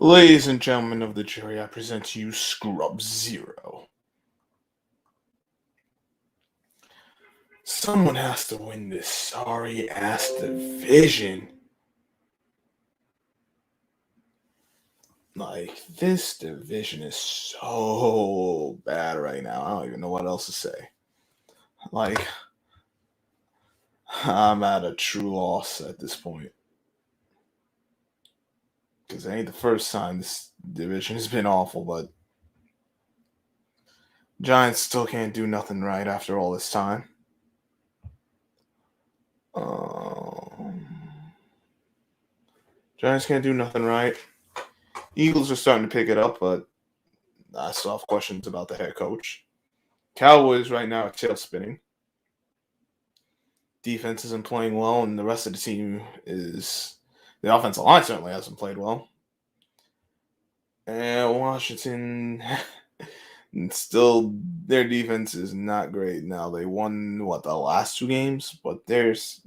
Ladies and gentlemen of the jury, I present to you Scrub Zero. Someone has to win this sorry ass division. Like, this division is so bad right now. I don't even know what else to say. Like, I'm at a true loss at this point. Because it ain't the first time this division has been awful, but Giants still can't do nothing right after all this time. Giants can't do nothing right. Eagles are starting to pick it up, but I still have questions about the head coach. Cowboys right now are tail spinning. Defense isn't playing well, and the rest of the team is. The offensive line certainly hasn't played well. And Washington, still, their defense is not great now. They won, the last two games? But there's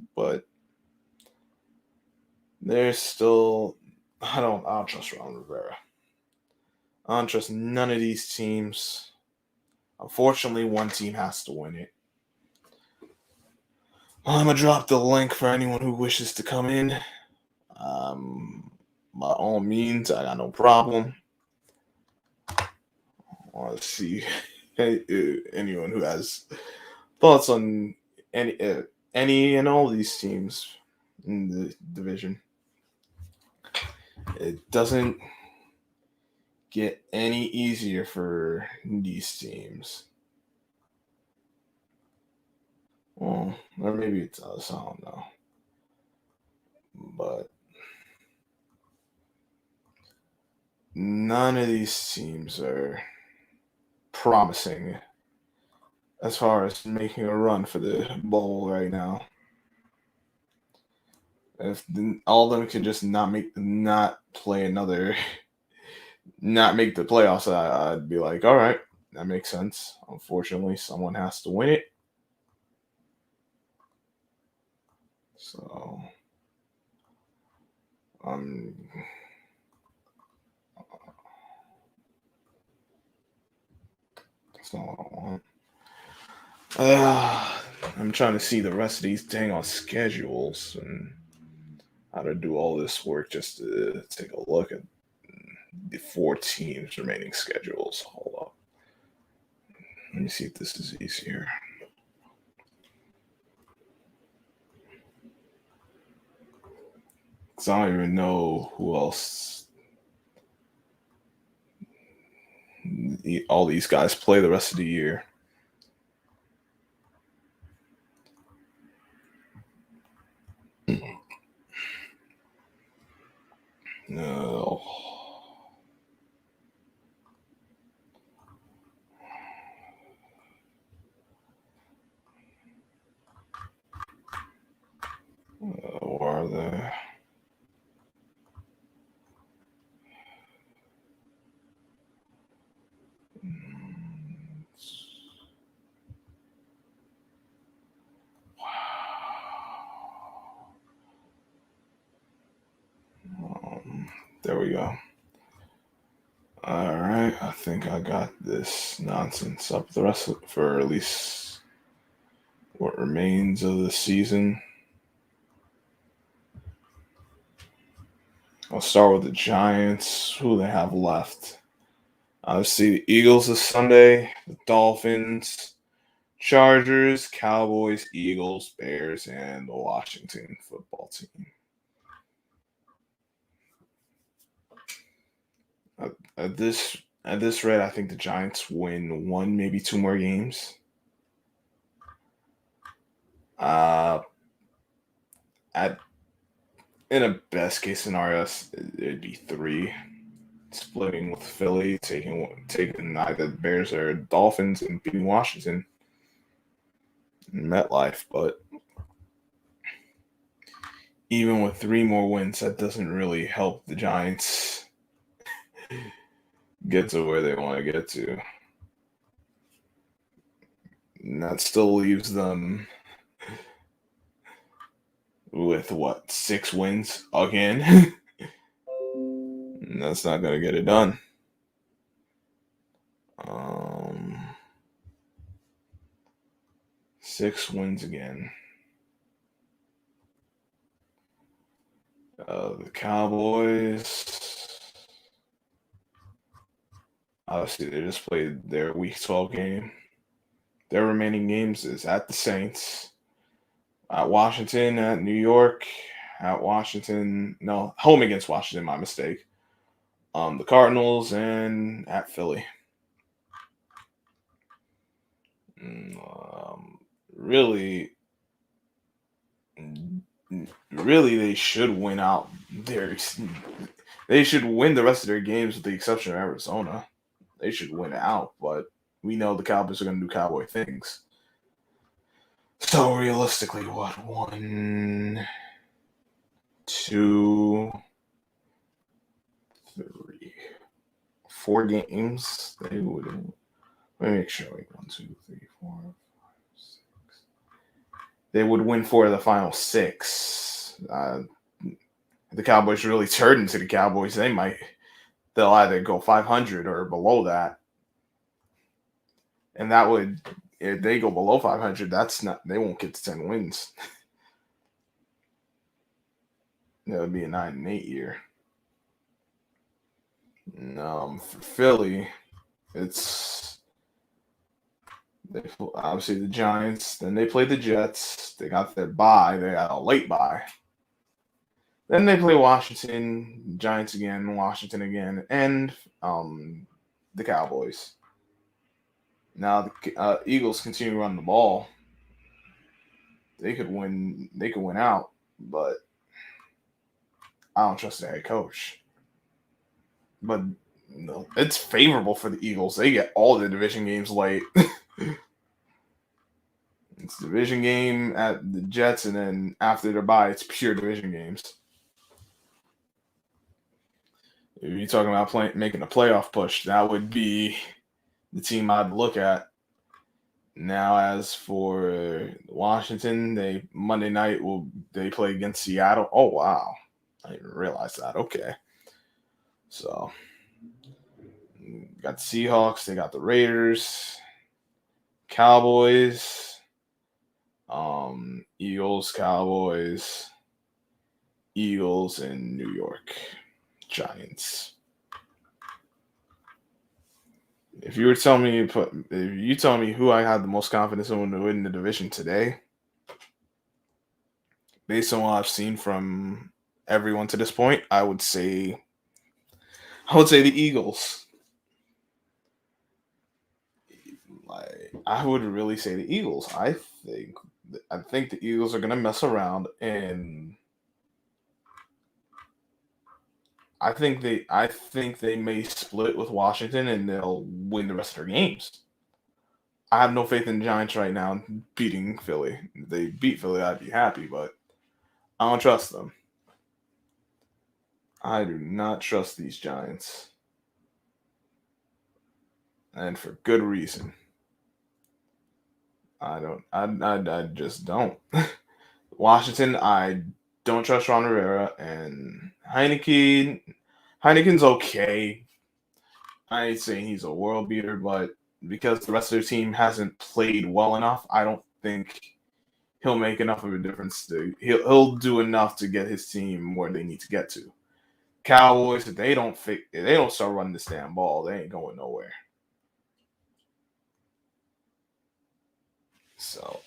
still. I don't trust Ron Rivera. I don't trust none of these teams. Unfortunately, one team has to win it. I'm going to drop the link for anyone who wishes to come in. By all means, I got no problem. I want to see anyone who has thoughts on any and all these teams in the division. It doesn't get any easier for these teams. Well, or maybe it does. I don't know. But none of these teams are promising as far as making a run for the bowl right now. If all of them could just not make the playoffs, I'd be like, all right, that makes sense. Unfortunately, someone has to win it. So, that's not what I want. I'm trying to see the rest of these dang on schedules and how to do all this work just to take a look at the 4 teams' remaining schedules. Hold up. Let me see if this is easier. Because I don't even know who else all these guys play the rest of the year. No. Where are they? There we go. All right, I think I got this nonsense up the rest for at least what remains of the season. I'll start with the Giants. Who they have left? Obviously, the Eagles this Sunday, the Dolphins, Chargers, Cowboys, Eagles, Bears, and the Washington football team. At this rate, I think the Giants win 1, maybe 2 more games. In a best case scenario, it'd be 3, splitting with Philly, taking either the Bears or Dolphins, and beating Washington in MetLife. But even with 3 more wins, that doesn't really help the Giants get to where they want to get to. And that still leaves them with 6 wins again? And that's not going to get it done. 6 wins again. The Cowboys. Obviously, they just played their Week 12 game. Their remaining games is at the Saints, at Washington, at New York, at Washington. No, home against Washington. My mistake. The Cardinals and at Philly. Really, really, they should win out. They should win the rest of their games, with the exception of Arizona. They should win out, but we know the Cowboys are going to do Cowboy things. So realistically, what 1, 2, 3, 4 games they would. Let me make sure. Like 1, 2, 3, 4, 5, 6. They would win 4 of the final 6. The Cowboys really turn into the Cowboys. They'll either go 500 or below that, and that would, if they go below 500, they won't get to 10 wins. That would be a 9-8 year. For Philly, it's obviously the Giants. Then they play the Jets. They got their bye. They got a late bye. Then they play Washington, Giants again, Washington again, and the Cowboys. Now the Eagles continue to run the ball. They could win. They could win out, but I don't trust the head coach. But no, it's favorable for the Eagles. They get all the division games late. It's division game at the Jets, and then after their bye, it's pure division games. If you're talking about making a playoff push, that would be the team I'd look at. Now, as for Washington, Monday night they play against Seattle. Oh wow, I didn't realize that. Okay, so got the Seahawks, they got the Raiders, Cowboys, Eagles, Cowboys, Eagles, and New York Giants. If you tell me who I had the most confidence in to win the division today, based on what I've seen from everyone to this point, I would say the Eagles. I would really say the Eagles. I think the Eagles are going to mess around, and I think they may split with Washington, and they'll win the rest of their games. I have no faith in the Giants right now beating Philly. If they beat Philly, I'd be happy, but I don't trust them. I do not trust these Giants, and for good reason. I don't. I just don't. Washington, I don't trust Ron Rivera, and Heineken. Heineken's okay. I ain't saying he's a world beater, but because the rest of their team hasn't played well enough, I don't think he'll make enough of a difference. He'll do enough to get his team where they need to get to. Cowboys, if they don't start running this damn ball, they ain't going nowhere. So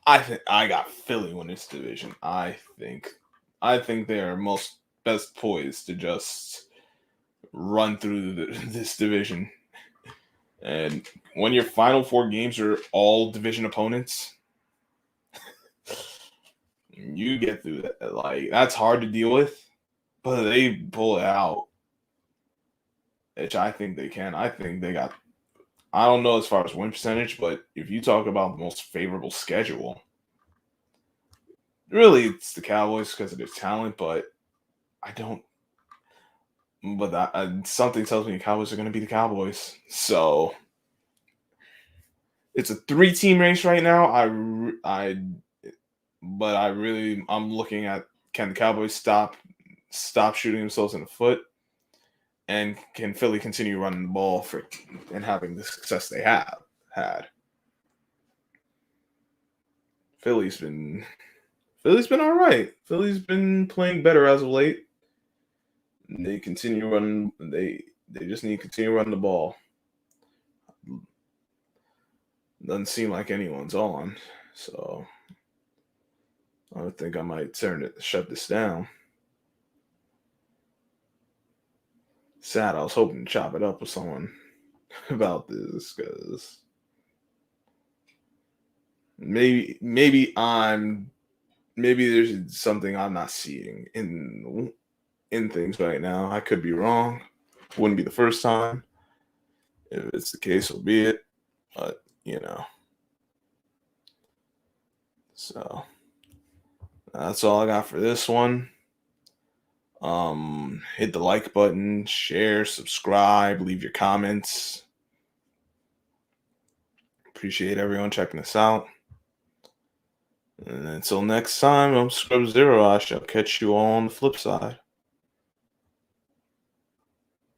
I think I got Philly win this division. I think they are best poised to just run through this division. And when your final 4 games are all division opponents, you get through that. Like, that's hard to deal with, but they pull it out, which I think they can. I think they got. I don't know as far as win percentage, but if you talk about the most favorable schedule, really it's the Cowboys because of their talent. But I don't. But something tells me the Cowboys are going to be the Cowboys. So it's a 3-team race right now. I'm looking at, can the Cowboys stop shooting themselves in the foot? And can Philly continue running the ball and having the success they have had? Philly's been all right. Philly's been playing better as of late. They continue running. They just need to continue running the ball. Doesn't seem like anyone's on, so I think I might shut this down. Sad. I was hoping to chop it up with someone about this because maybe there's something I'm not seeing in things right now. I could be wrong. Wouldn't be the first time. If it's the case, so be it. But so that's all I got for this one. Hit the like button, share, subscribe, leave your comments. Appreciate everyone checking us out. And until next time, I'm Scrub Zero. I shall catch you all on the flip side.